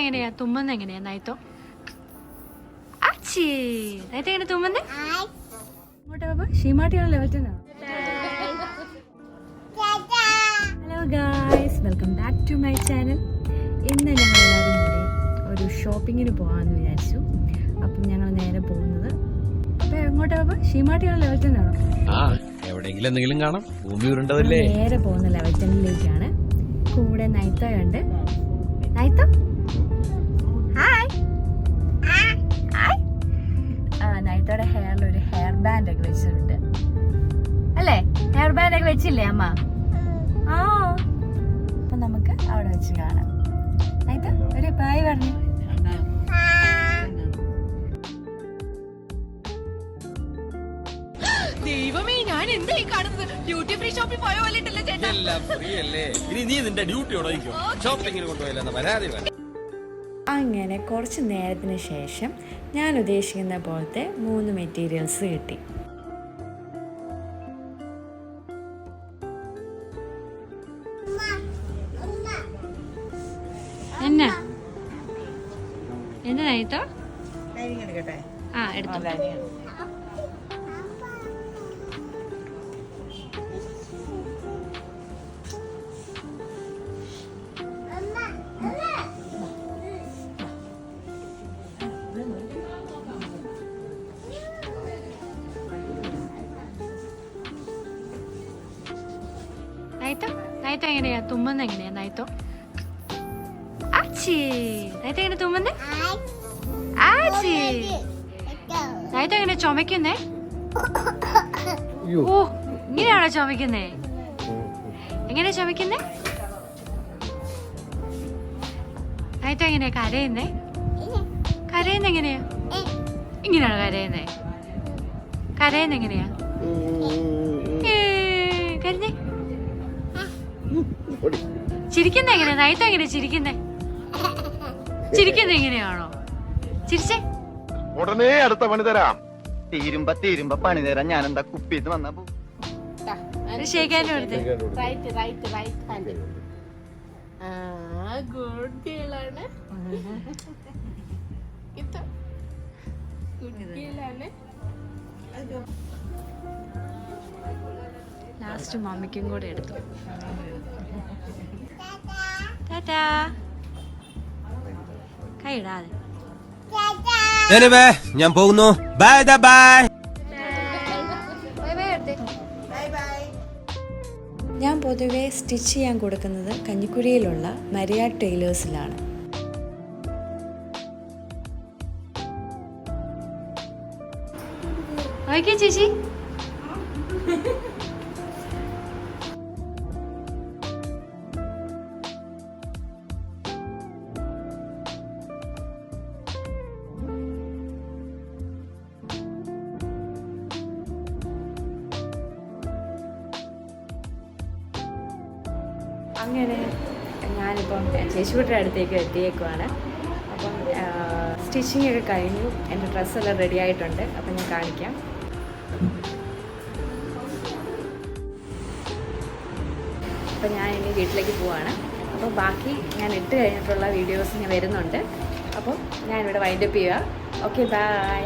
എങ്ങനെയാ തുമ്മുന്ന എങ്ങനെയാ നൈത്തോ? അച്ചി നൈത്ത എങ്ങനെ തുമ്മുന്നേ? ഇങ്ങോട്ടാ ബാബാ ഷീമാട്ടിയാണ് ലെവൽ 10 ആണ്. Hello guys, welcome back to my channel. ഇന്ന് ഞങ്ങൾ എല്ലാവരും കൂടി ഒരു ഷോപ്പിങ്ങിന് പോകാമെന്ന് വിചാരിച്ചു. അപ്പം ഞങ്ങൾ നേരെ പോകുന്നത് എങ്ങോട്ടാ ബാബാ? ഷീമാട്ടിയാണ് ലെവൽ 10 ആണോ? എവിടെയെങ്കിലും എന്തെങ്കിലും കാണാം. ഭൂമി ഉരുണ്ടതല്ലേ. നേരെ പോകുന്ന ലെവൽ 10ലേക്കാണ്. കൂടെ നൈത്തയുണ്ട്. നൈത്ത ഹായ്. നൈത്തയുടെ ഹെയറിൽ ഒരു ഹെയർ ബാൻഡ് ഒക്കെ വെച്ചിട്ടുണ്ട് അല്ലേ? ഹെയർ ബാൻഡ് ഒക്കെ വെച്ചില്ലേ അമ്മ? ആ, അപ്പൊ നമുക്ക് അവിടെ വെച്ച് കാണാം. നൈത്ത ഒരു ബൈ പറഞ്ഞു. ദൈവമേ, ഞാൻ എന്തായി കാണുന്നത്? ഡ്യൂട്ടി ഫ്രീ ഷോപ്പിൽ പോയ പോലെ ഉണ്ടല്ലോ ചേട്ടാ. എല്ലാം ഫ്രീ അല്ലേ? ഇനി നീ നിന്റെ ഡ്യൂട്ടി ഉടയിക്കോ. ഷോപ്പിങ്ങിന് കൊണ്ടുപോയില്ലെന്ന് പരാതി വേണം. അങ്ങനെ കുറച്ച് നേരത്തിന് ശേഷം ഞാൻ ഉദ്ദേശിക്കുന്ന പോലത്തെ 3 മെറ്റീരിയൽസ് കിട്ടി. എന്നാ എന്നാ നൈത്തോ? ആ എടുത്തു. നൈത്ത എങ്ങനെയാ തുമ്മുന്ന എങ്ങനെയാ നൈത്തോ? ആച്ചി നൈത്ത എങ്ങനെ തുമ്മുന്നേ? ആച്ചി നൈത്ത എങ്ങനെ ചുമക്കുന്നേ? ഓ, ഇങ്ങനെയാണോ ചുമക്കുന്നേ? എങ്ങനെയാ ചുമക്കുന്നേ? നൈത്ത എങ്ങനെയാ കരയുന്നേ? കരയുന്ന എങ്ങനെയാ? ഇങ്ങനെയാണോ കരയുന്നേ? കരയുന്ന എങ്ങനെയാ? കരുന്നേ. ചിരിക്കുന്ന എങ്ങനെയാ? നൈത്ത എങ്ങനെയാ ചിരിക്കുന്നേ? ചിരിക്കുന്ന എങ്ങനെയാണോ? ചിരിച്ചേ. ഉടനെ അടുത്ത പണി തരാം. തീരുമ്പ പണി തരാം. ഞാൻ എന്താ കുപ്പിന്ന് വന്നാ ഷേക്കാനും എടുത്തേ. ഗുഡ് ഗേളാണ്. ഗുഡ് ഗേളാണ്. ലാസ്റ്റ് മമ്മിക്കും കൂടെ എടുത്തു. ടാറ്റാ. കൈയിടാതെ. ഞാൻ പോകുന്നു. Bye bye. ഞാൻ പൊതുവെ സ്റ്റിച്ച് ചെയ്യാൻ കൊടുക്കുന്നത് കഞ്ഞിക്കുഴിയിലുള്ള മരിയ ടൈലേഴ്സിലാണ്. ഓക്കെ ചേച്ചി. അങ്ങനെ ഞാനിപ്പം ചേച്ചിയുടെ അടുത്തേക്ക് എത്തിയേക്കുവാണ്. അപ്പം സ്റ്റിച്ചിങ് ഒക്കെ കഴിഞ്ഞു. എൻ്റെ ഡ്രസ്സെല്ലാം റെഡി ആയിട്ടുണ്ട്. അപ്പം ഞാൻ കാണിക്കാം. അപ്പം ഞാൻ ഇനി വീട്ടിലേക്ക് പോവാണ്. അപ്പോൾ ബാക്കി ഞാൻ ഇട്ട് കഴിഞ്ഞിട്ടുള്ള വീഡിയോസ് ഞാൻ വരുന്നുണ്ട്. അപ്പം ഞാനിവിടെ വൈൻഡപ്പ് ചെയ്യുക. Okay, by.